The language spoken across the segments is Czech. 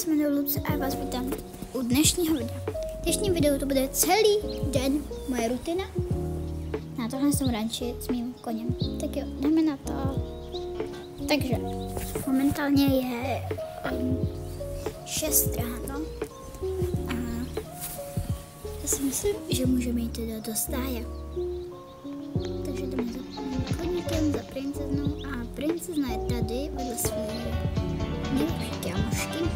se jmenuji Luce a vás vítám u dnešního videa. V dnešním videu to bude celý den moje rutina na tohle jsem ranči s mým koněm. Tak jo, jdeme na to. Takže momentálně je 6 ráno a já si myslím, že můžeme jít teda do stáje. Takže jdeme za mým koníkem, za princeznou a princezna je tady vedle své nejlepší kámošky.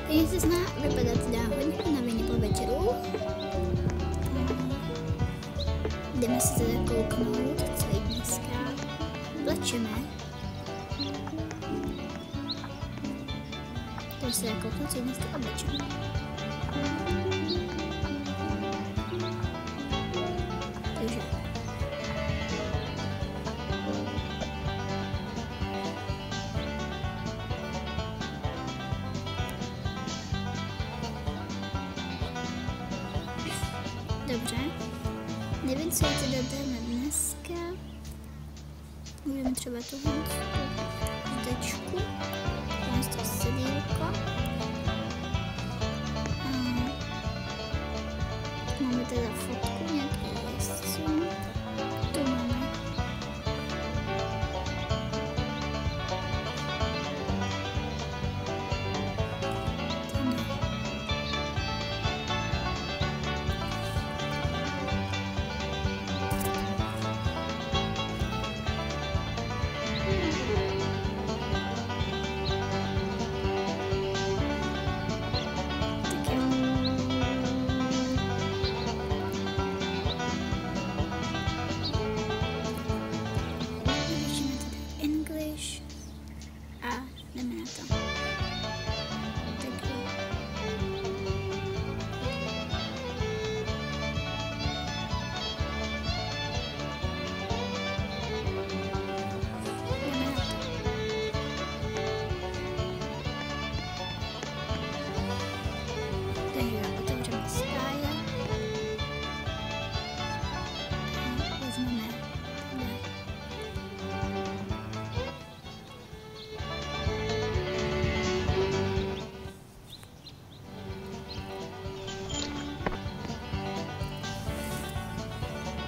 Princezna vypadá teda hodně unaveně po večeru. Jdeme se teda kouknout, co jí dneska plečeme. Takže se teda kouknout, co jí dneska oblečeme. Takže dobře, nevím, co je teda dáme dneska. Můžeme třeba tuhle zdečku, tohle to sedílko. Máme teda fotku nějaký jezdců. Tu máme.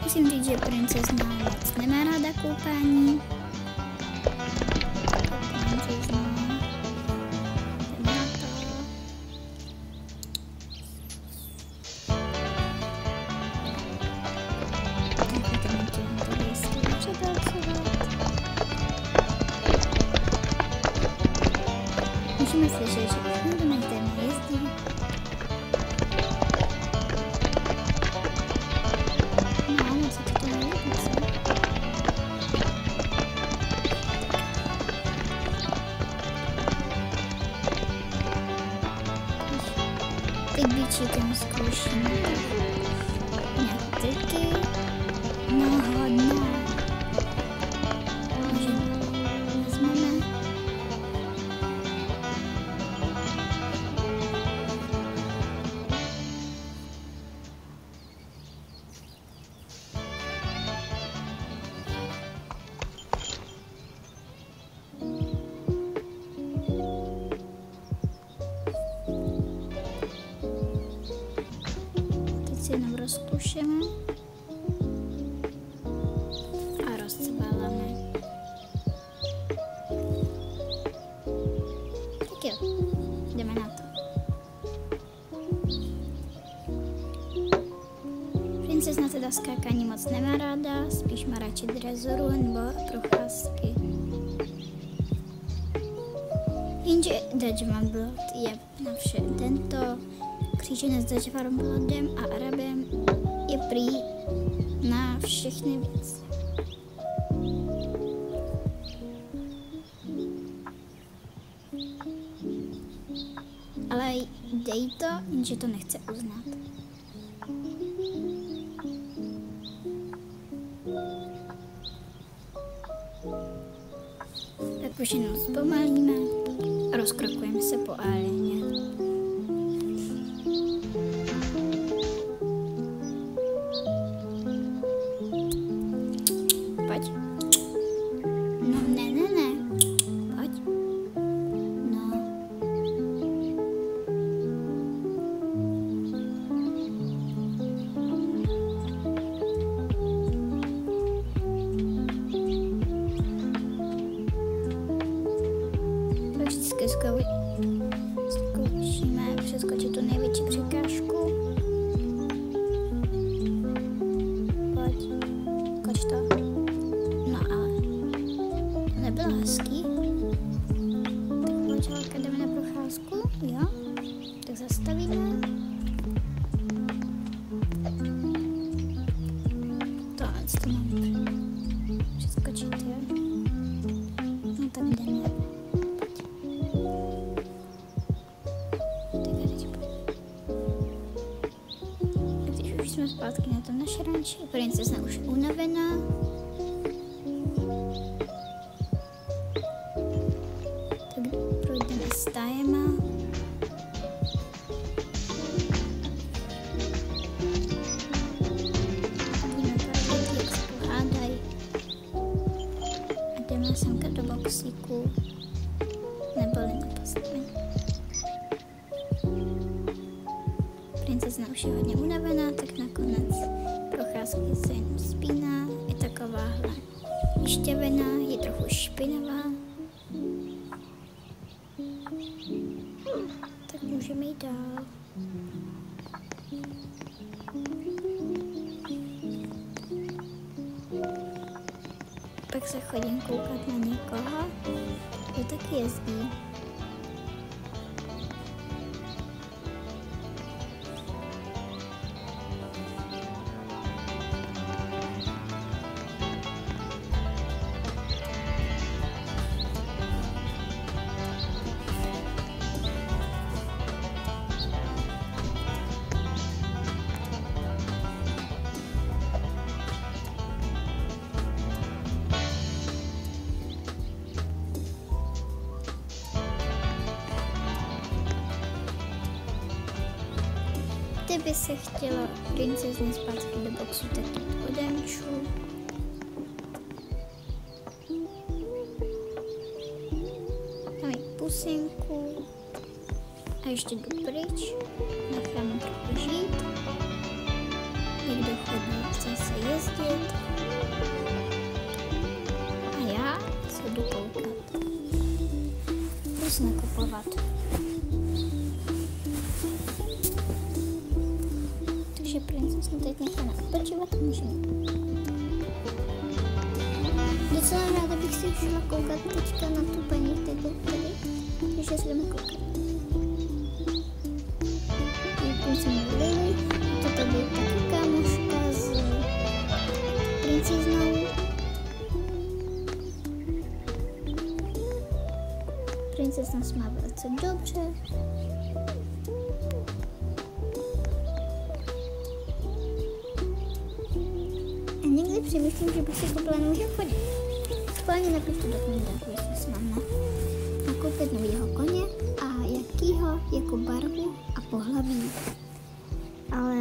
Musím říct, že princezna moc nemá ráda koupání. Princezna. Jdeme na to. Musíme slyšet, že všechno do mě nejezdí. Teď bičíkem zkoušíme nějaké triky. No hodně. Vezmeme. Jenom rozklušeme a rozcváláme. Tak jo, jdeme na to. Princezna teda skákání moc nemá ráda, spíš má radši drezoru nebo procházky. Jenže Dutchmanblood je na vše tento kříženec s Dutchmanbloodem a Arabem je prý na všechny věci. Ale dej to, jenže to nechce uznat. Tak už jenom zpomalíme a rozkrokujeme se po aréně. Pojď. No ne, jsme zpátky na tom naše ranči. Princezna už je unavená. Tak projdeme stájema. Budeme vidět, jak se pohádají. A jdeme semka do boxíku. Neboli na postavení. Princezna už je hodně unavená, tak nakonec procházky se jenom spíná, je takováhle vyšťavená, je trochu špinavá. Tak můžeme jít dál. Pak se chodím koukat na někoho, kdo taky jezdí. Kdyby se chtěla princezna zpátky do boxu, tak to odemču. Tam je pusinku. A ještě jdu pryč. Nechám trochu žít. Někdo chodí, chce se jezdit. A já se jdu koukat. Plus nakupovat. Takže princezna teď necháme odpočívat a můžeme. Docela ráda bych si šla koukat teďka na tu paní tady, takže se jdeme koukat. Půjdeme Lily, to tady je taky kámoška s princeznou. Princezna se má velice dobře. Někdy přemýšlím, že bych si koupila novýho koně. Schválně napište do komentářů, jestli si mám nakoupit novýho koně a jakýho, jako barvu a pohlaví. Ale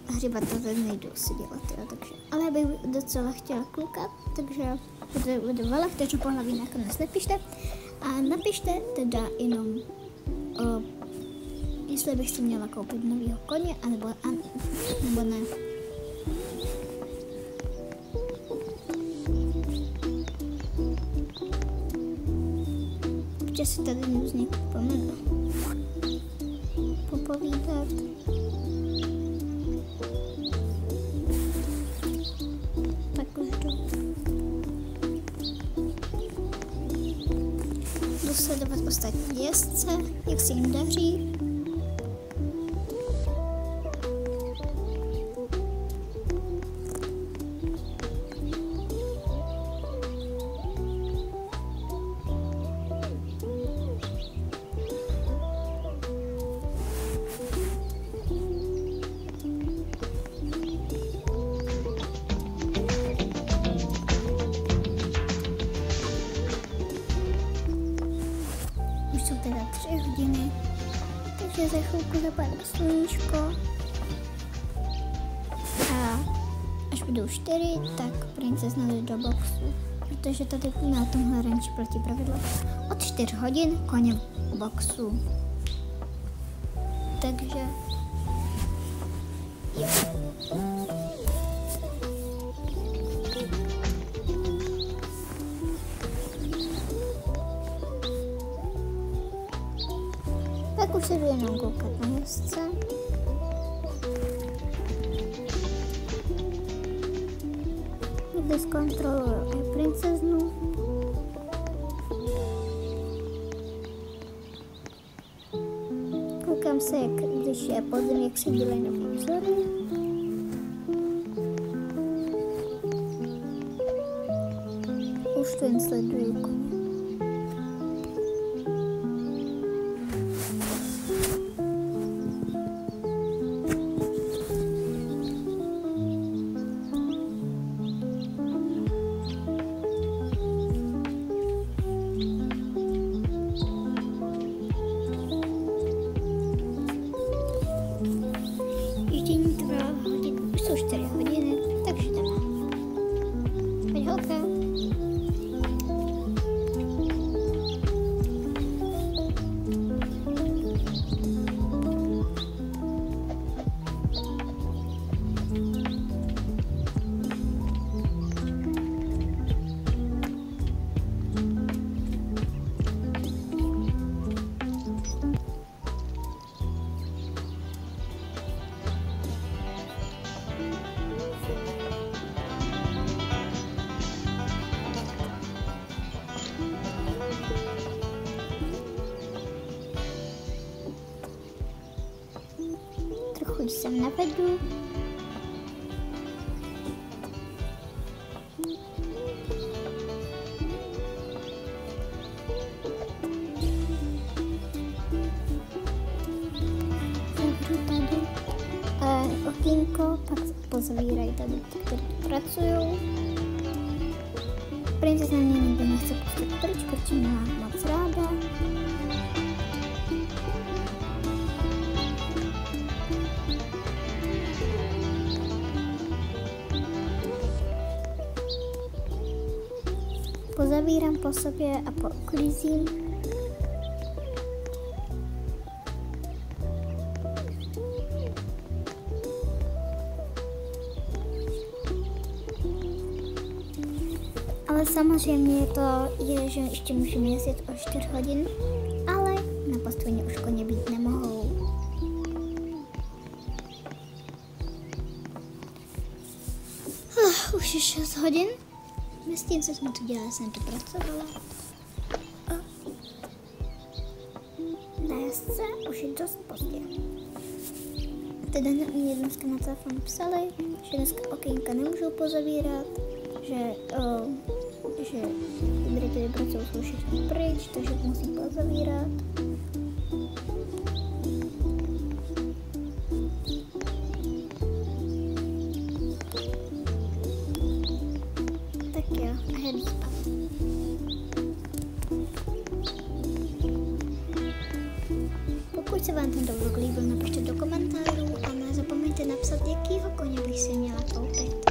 hřibat to teď nejdu si dělat, jo, takže. Ale bych docela chtěla kluka, takže budu velet, takže pohlaví nakonec napište. A napište teda jenom, jestli bych si měla koupit novýho koně, nebo ne. Že si tady různě pomenu popovídat. Tak už jdu sledovat ostatní jezdce, jak se jim daří. Jsou teda 3 hodiny, takže za chvilku zapadá sluníčko a až budou 4, tak princezna jde do boxu, protože tady na tomhle ranči platí pravidlo od 4 hodin koně v boxu. Takže jo. Tak už se jdu jenom koukat na jezdce. Někdy zkontroluju i princeznu. Koukám se, když je podzim, jak se dělají na obzory. Už to jen sleduju koně. sem navedu. Okýnko, pak pozavírají tady ty, kteří pracují. Princezna mě nikdy nechce pustit pryč, protože mě má moc ráda. Pozavírám po sobě a pouklízím. Ale samozřejmě to je, že ještě můžeme jezdit o 4 hodin, ale na postupně už koně být nemohou. Už je 6 hodin. Mezi co jsme tu dělali, jsem tu pracovala. Na jezdce už je dost pozdě. Teda mě dneska na telefon psali, že dneska okýnka nemůžou pozavírat, že ty, kteří pracují, jsou všichni pryč, takže musí pozavírat. Tak jo, a jdu spát. Pokud se vám tento vlog líbil, napište do komentářů a nezapomeňte napsat, jakýho koně bych si měla koupit.